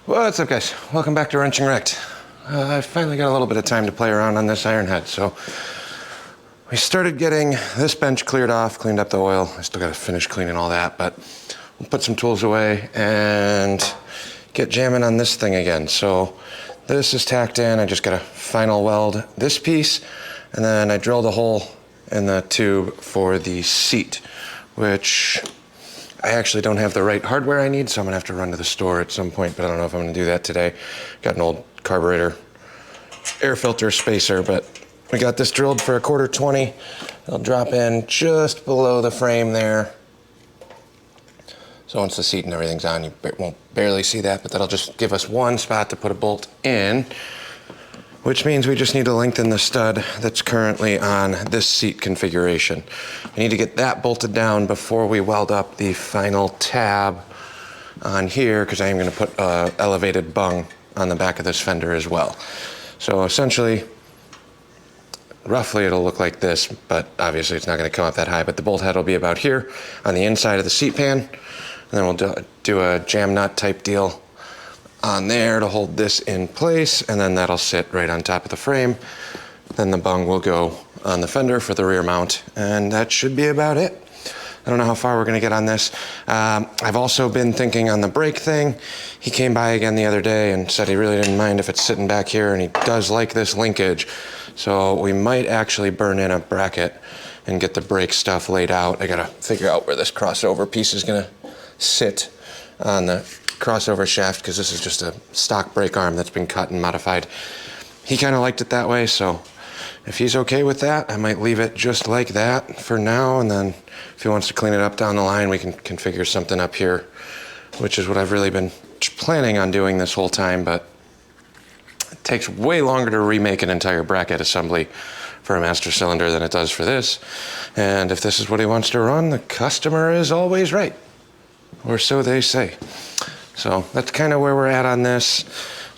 What's up, guys? Welcome back to Wrenching Wrecked. I finally got a little bit of time to play around on this ironhead, so we started getting this bench cleared off, cleaned up the oil. I still got to finish cleaning all that, but we'll put some tools away and get jamming on this thing again. So this is tacked in. I just got to final weld this piece, and then I drilled a hole in the tube for the seat, which I actually don't have the right hardware I need, so I'm gonna have to run to the store at some point, but I don't know if I'm gonna do that today. Got an old carburetor air filter spacer, but we got this drilled for $1/4 It'll drop in just below the frame there. So once the seat and everything's on, you won't barely see that, but that'll just give us one spot to put a bolt in, which means we just need to lengthen the stud that's currently on this seat configuration. We need to get that bolted down before we weld up the final tab on here, because I am going to put an elevated bung on the back of this fender as well. So essentially, roughly it'll look like this, but obviously it's not going to come up that high, but the bolt head will be about here on the inside of the seat pan, and then we'll do a jam nut type deal on there to hold this in place, and then that'll sit right on top of the frame. Then the bung will go on the fender for the rear mount, and that should be about it. I don't know how far we're gonna get on this. I've also been thinking on the brake thing. He came by again the other day and said he really didn't mind if it's sitting back here, and he does like this linkage. So we might actually burn in a bracket and get the brake stuff laid out. I gotta figure out where this crossover piece is gonna sit on the crossover shaft, because this is just a stock brake arm that's been cut and modified. He kind of liked it that way, so if he's okay with that, I might leave it just like that for now, and then if he wants to clean it up down the line, we can configure something up here, which is what I've really been planning on doing this whole time, but it takes way longer to remake an entire bracket assembly for a master cylinder than it does for this. And if this is what he wants to run, the customer is always right, or so they say. So that's kind of where we're at on this.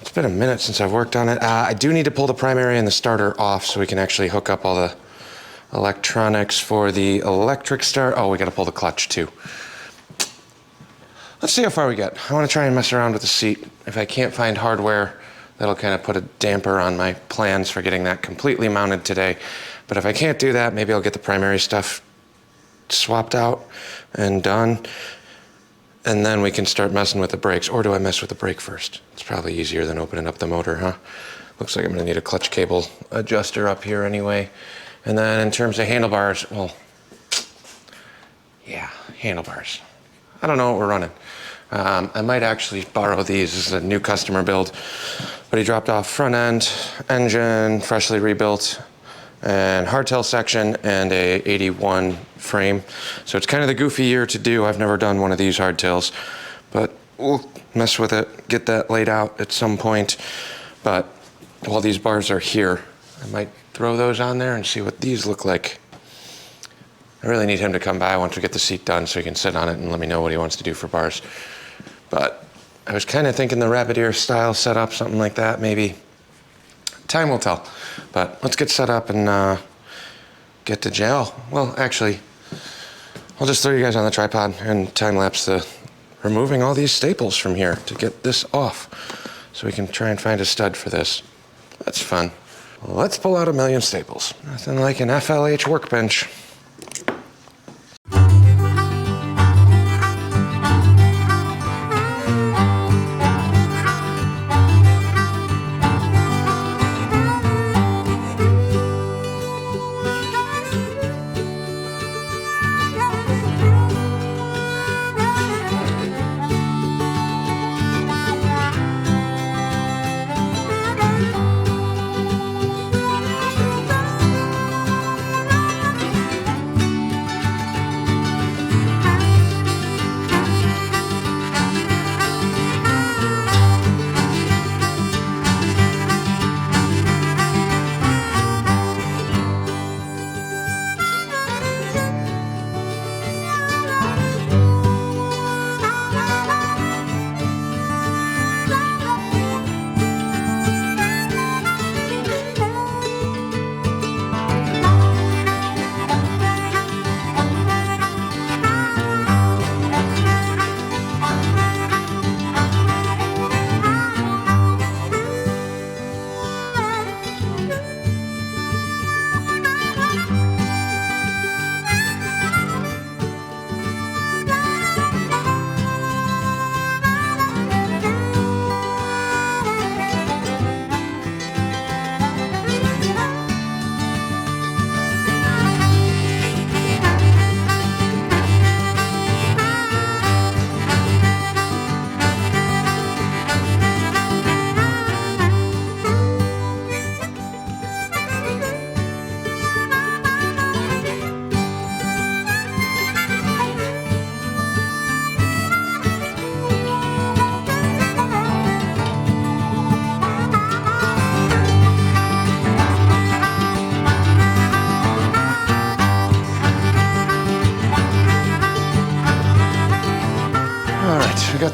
It's been a minute since I've worked on it. I do need to pull the primary and the starter off so we can actually hook up all the electronics for the electric start. Oh, we got to pull the clutch too. Let's see how far we get. I want to try and mess around with the seat. If I can't find hardware, that'll kind of put a damper on my plans for getting that completely mounted today. But if I can't do that, maybe I'll get the primary stuff swapped out and done, and then we can start messing with the brakes. Or do I mess with the brake first? It's probably easier than opening up the motor, huh? Looks like I'm gonna need a clutch cable adjuster up here anyway. And then in terms of handlebars, well, yeah, handlebars. I don't know what we're running. I might actually borrow these. This is a new customer build, but he dropped off front end, engine, freshly rebuilt, and hardtail section, and a 81 frame. So it's kind of the goofy year to do. I've never done one of these hardtails, but we'll mess with it, get that laid out at some point. But while these bars are here, I might throw those on there and see what these look like. I really need him to come by once we get the seat done so he can sit on it and let me know what he wants to do for bars. But I was kind of thinking the rabbit ear style setup, something like that, maybe. Time will tell. But let's get set up and get to jail. Well, actually, I'll just throw you guys on the tripod and time-lapse the removing all these staples from here to get this off, so we can try and find a stud for this. That's fun. Well, let's pull out 1,000,000 staples. Nothing like an XLCH workbench.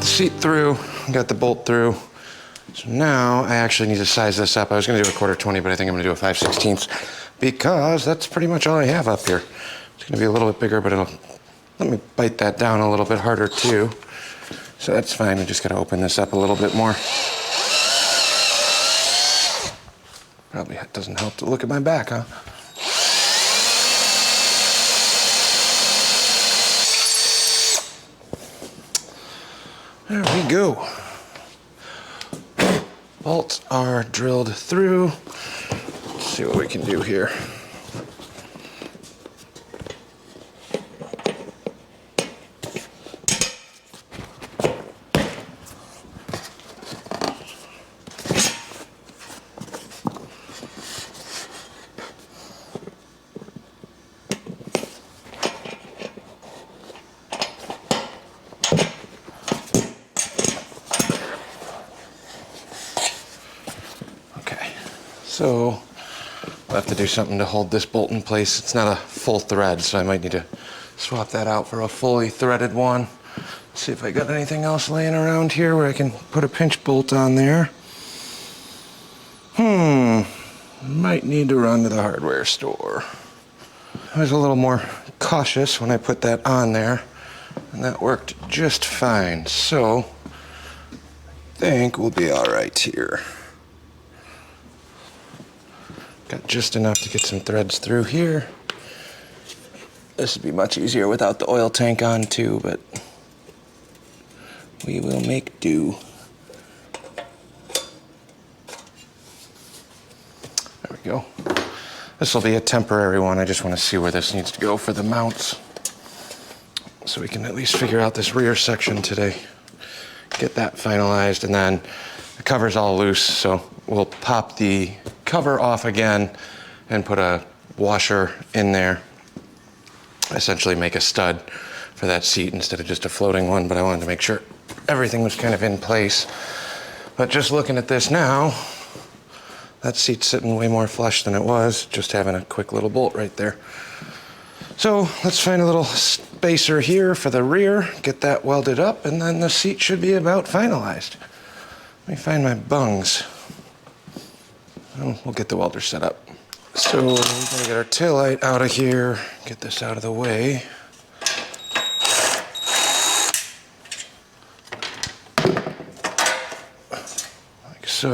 seat through, got the bolt through. So now I actually need to size this up. I was gonna do a 1/4-20, but I think I'm gonna do a 5/16 because that's pretty much all I have up here. It's gonna be a little bit bigger, but it'll let me bite that down a little bit harder too. So that's fine, I just gotta open this up a little bit more. Probably doesn't help to look at my back, huh? There we go. Bolts are drilled through. Let's see what we can do here. So I'll have to do something to hold this bolt in place. It's not a full thread, so I might need to swap that out for a fully threaded one. See if I got anything else laying around here where I can put a pinch bolt on there. Might need to run to the hardware store. I was a little more cautious when I put that on there, and that worked just fine. So I think we'll be all right here. Got just enough to get some threads through here. This would be much easier without the oil tank on too, but we will make do. There we go. This will be a temporary one. I just want to see where this needs to go for the mounts, so we can at least figure out this rear section today. Get that finalized, and then the cover's all loose, so we'll pop the cover off again and put a washer in there. Essentially make a stud for that seat instead of just a floating one, but I wanted to make sure everything was kind of in place. But just looking at this now, that seat's sitting way more flush than it was, just having a quick little bolt right there. So let's find a little spacer here for the rear, get that welded up, and then the seat should be about finalized. Let me find my bungs. We'll get the welder set up. So we're gonna get our tail light out of here, get this out of the way. Like so.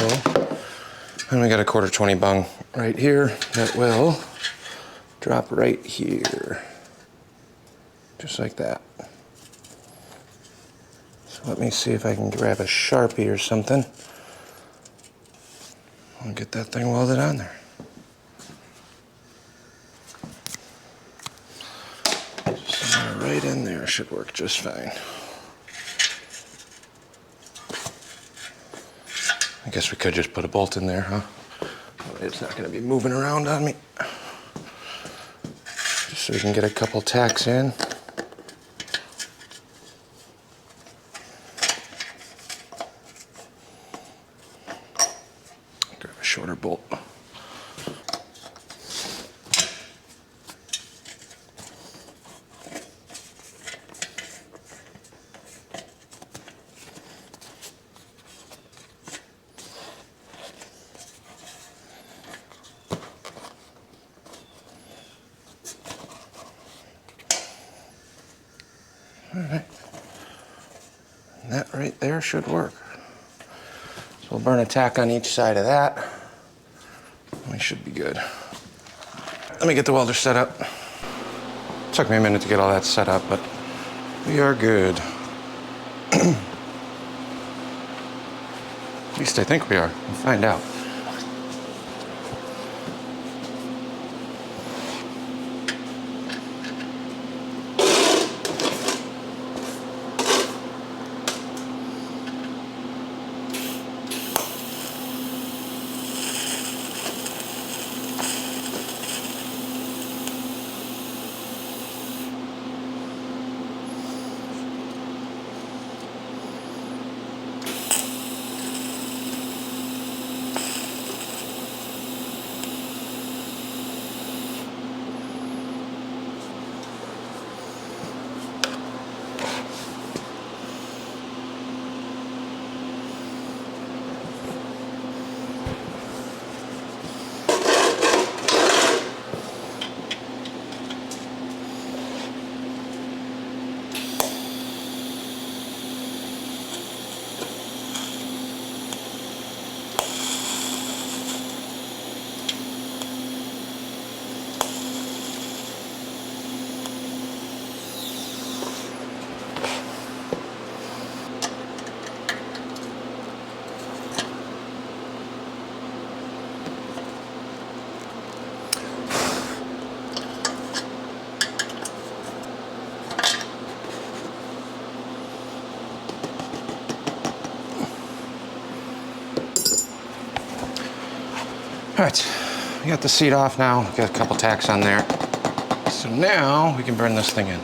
And we got a 1/4-20 bung right here that will drop right here. Just like that. So let me see if I can grab a Sharpie or something. I'll get that thing welded on there. Somewhere right in there should work just fine. I guess we could just put a bolt in there, huh? It's not going to be moving around on me. Just so we can get a couple tacks in. Grab a shorter bolt. All right, and that right there should work. So we'll burn a tack on each side of that. We should be good. Let me get the welder set up. Took me a minute to get all that set up, but we are good. At least I think we are. We'll find out. All right, we got the seat off now. Got a couple tacks on there. So now we can burn this thing in.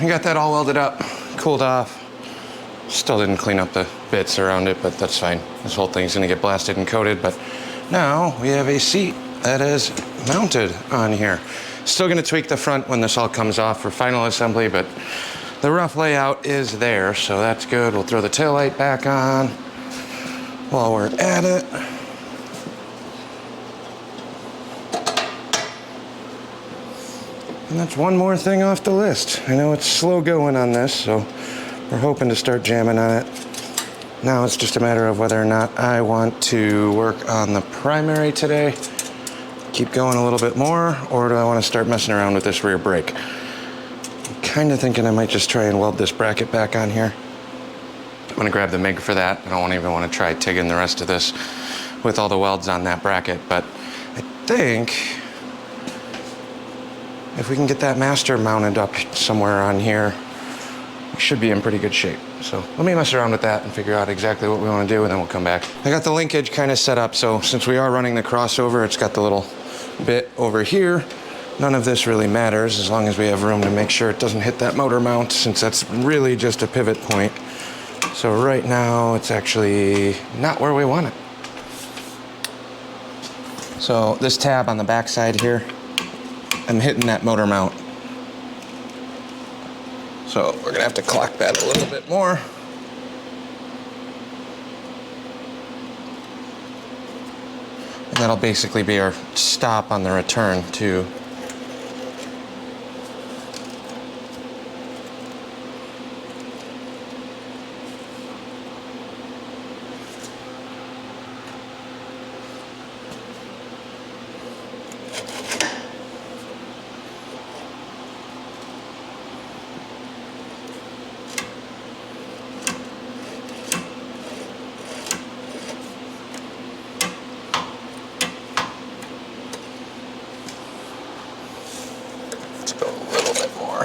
I got that all welded up, cooled off. Still didn't clean up the bits around it, but that's fine. This whole thing's gonna get blasted and coated, but now we have a seat that is mounted on here. Still gonna tweak the front when this all comes off for final assembly, but the rough layout is there, so that's good. We'll throw the taillight back on while we're at it. And that's one more thing off the list. I know it's slow going on this, so we're hoping to start jamming on it. Now it's just a matter of whether or not I want to work on the primary today, keep going a little bit more, or do I want to start messing around with this rear brake? I'm kind of thinking I might just try and weld this bracket back on here. I'm gonna grab the MIG for that. I don't even want to try TIGging the rest of this with all the welds on that bracket, but I think if we can get that master mounted up somewhere on here, we should be in pretty good shape. So let me mess around with that and figure out exactly what we want to do, and then we'll come back. I got the linkage kind of set up, so since we are running the crossover, it's got the little bit over here. None of this really matters as long as we have room to make sure it doesn't hit that motor mount, since that's really just a pivot point. So right now, it's actually not where we want it. So this tab on the back side here, I'm hitting that motor mount. So we're gonna have to clock that a little bit more. And that'll basically be our stop on the return to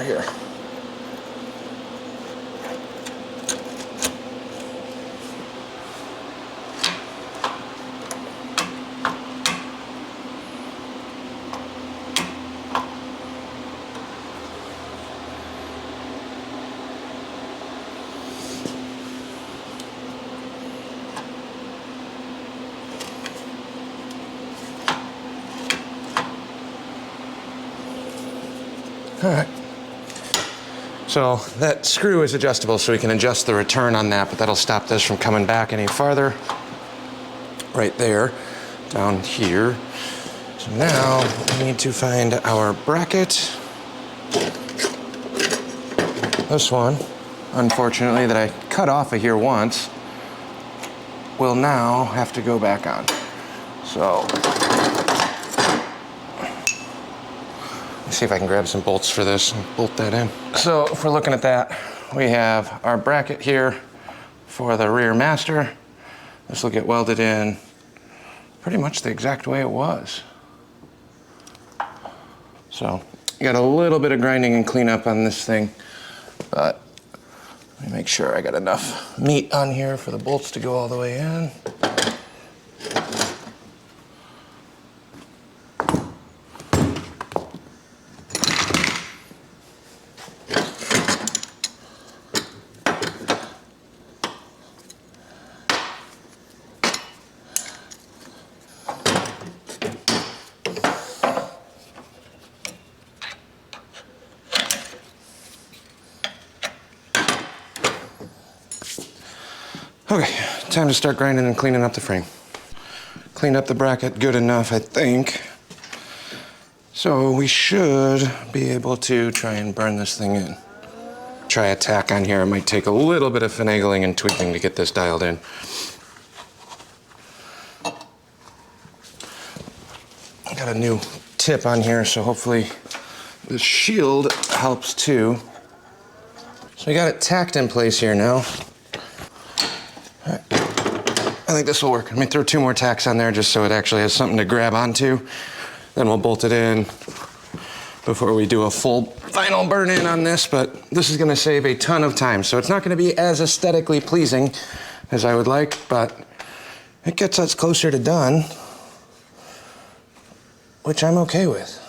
here. All right. So that screw is adjustable, so we can adjust the return on that, but that'll stop this from coming back any farther. right there, down here. So now we need to find our bracket. This one, unfortunately, that I cut off of here once, will now have to go back on. So, let's see if I can grab some bolts for this and bolt that in. So if we're looking at that, we have our bracket here for the rear master. This will get welded in pretty much the exact way it was. So, got a little bit of grinding and cleanup on this thing, but let me make sure I got enough meat on here for the bolts to go all the way in. Okay, time to start grinding and cleaning up the frame. Cleaned up the bracket good enough, I think. So we should be able to try and burn this thing in. Try a tack on here. It might take a little bit of finagling and tweaking to get this dialed in. I got a new tip on here, so hopefully the shield helps too. So we got it tacked in place here now. I think this will work. Let me throw 2 more tacks on there just so it actually has something to grab onto. Then we'll bolt it in before we do a full final burn in on this, but this is gonna save a ton of time. So it's not gonna be as aesthetically pleasing as I would like, but it gets us closer to done, which I'm okay with.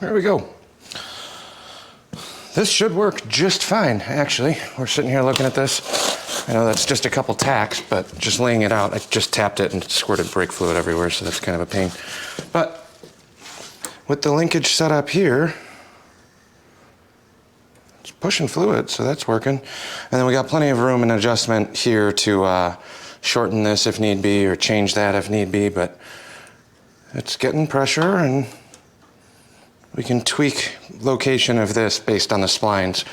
There we go. This should work just fine, actually. We're sitting here looking at this. I know that's just a couple tacks, but just laying it out, I just tapped it and squirted brake fluid everywhere, so that's kind of a pain. But with the linkage set up here, it's pushing fluid, so that's working. And then we got plenty of room and adjustment here to shorten this if need be, or change that if need be, but it's getting pressure, and we can tweak location of this based on the splines.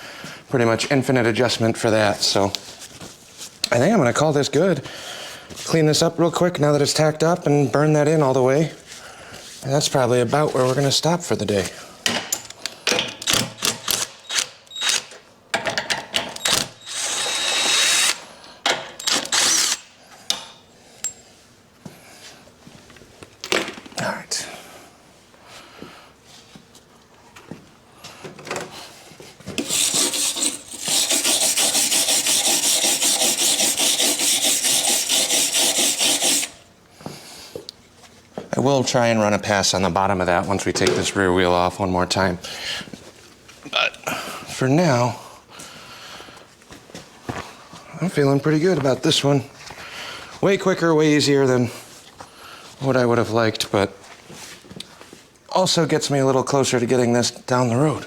Pretty much infinite adjustment for that. So I think I'm gonna call this good. Clean this up real quick now that it's tacked up and burn that in all the way. And that's probably about where we're gonna stop for the day. I will try and run a pass on the bottom of that once we take this rear wheel off one more time. But for now, I'm feeling pretty good about this one. Way quicker, way easier than what I would have liked, but also gets me a little closer to getting this down the road.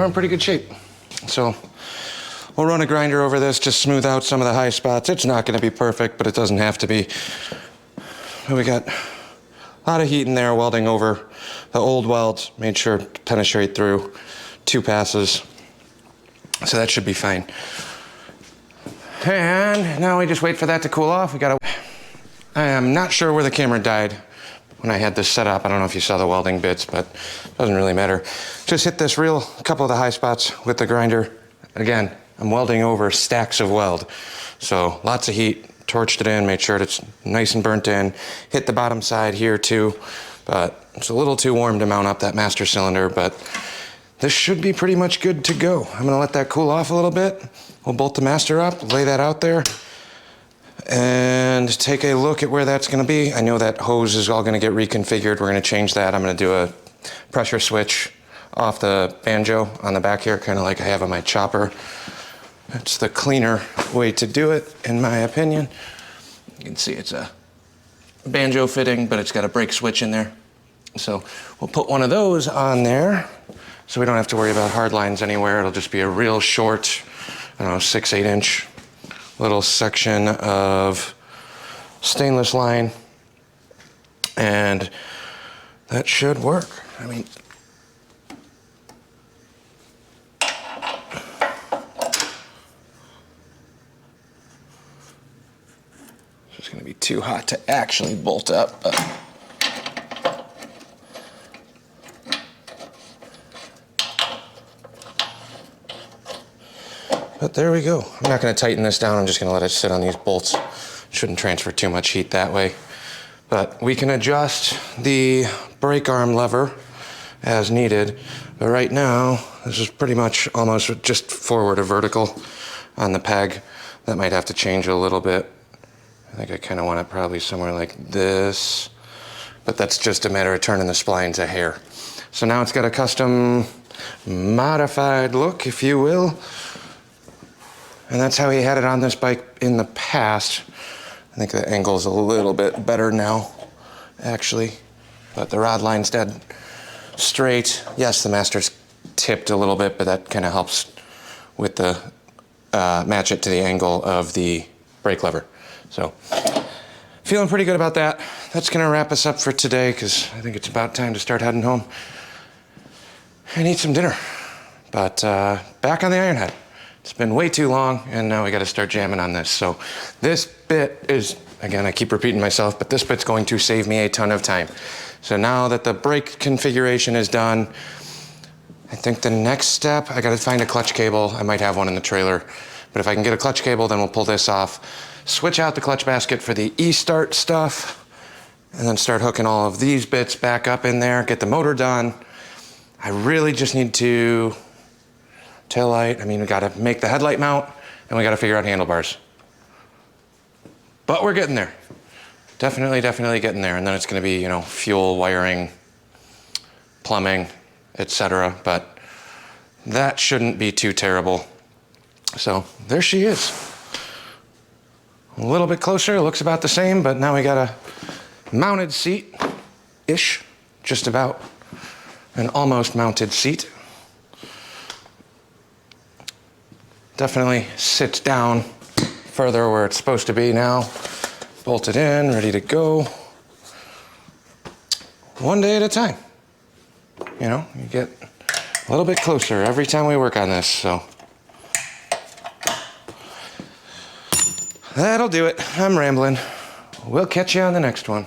we're in pretty good shape. So we'll run a grinder over this, just smooth out some of the high spots. It's not gonna be perfect, but it doesn't have to be. But we got a lot of heat in there, welding over the old welds, made sure to penetrate through 2 passes. So that should be fine. And now we just wait for that to cool off. I am not sure where the camera died when I had this set up. I don't know if you saw the welding bits, but it doesn't really matter. Just hit this couple of the high spots with the grinder. Again, I'm welding over stacks of weld. So lots of heat, torched it in, made sure it's nice and burnt in. Hit the bottom side here too, but it's a little too warm to mount up that master cylinder, but this should be pretty much good to go. I'm gonna let that cool off a little bit. We'll bolt the master up, lay that out there, and take a look at where that's gonna be. I know that hose is all gonna get reconfigured. We're gonna change that. I'm gonna do a pressure switch off the banjo on the back here, kind of like I have on my chopper. That's the cleaner way to do it, in my opinion. You can see it's a banjo fitting, but it's got a brake switch in there. So we'll put one of those on there so we don't have to worry about hard lines anywhere. It'll just be a real short, I don't know, 6-8 inch little section of stainless line, and that should work. I mean, it's gonna be too hot to actually bolt up, but there we go. I'm not gonna tighten this down. I'm just gonna let it sit on these bolts. Shouldn't transfer too much heat that way. But we can adjust the brake arm lever as needed. But right now, this is pretty much almost just forward or vertical on the peg. That might have to change a little bit. I think I kind of want it probably somewhere like this. But that's just a matter of turning the splines a hair. So now it's got a custom modified look, if you will. And that's how he had it on this bike in the past. I think the angle's a little bit better now, actually. But the rod line's dead straight. Yes, the master's tipped a little bit, but that kind of helps with the match it to the angle of the brake lever. So, feeling pretty good about that. That's gonna wrap us up for today, because I think it's about time to start heading home and eat some dinner. But back on the ironhead. It's been way too long, and now we got to start jamming on this. So this bit is, again, I keep repeating myself, but this bit's going to save me a ton of time. So now that the brake configuration is done, I think the next step, I got to find a clutch cable. I might have one in the trailer, but if I can get a clutch cable, then we'll pull this off, switch out the clutch basket for the e-start stuff, and then start hooking all of these bits back up in there, get the motor done. I really just need to tail light. I mean, we gotta make the headlight mount, and we gotta figure out handlebars. But we're getting there. Definitely getting there. And then it's gonna be, you know, fuel, wiring, plumbing, etc. But that shouldn't be too terrible. So there she is. A little bit closer, it looks about the same, but now we got a mounted seat-ish, just about an almost mounted seat. Definitely sits down further where it's supposed to be now. Bolted in, ready to go. One day at a time. You know, you get a little bit closer every time we work on this, so. That'll do it. I'm rambling. We'll catch you on the next one.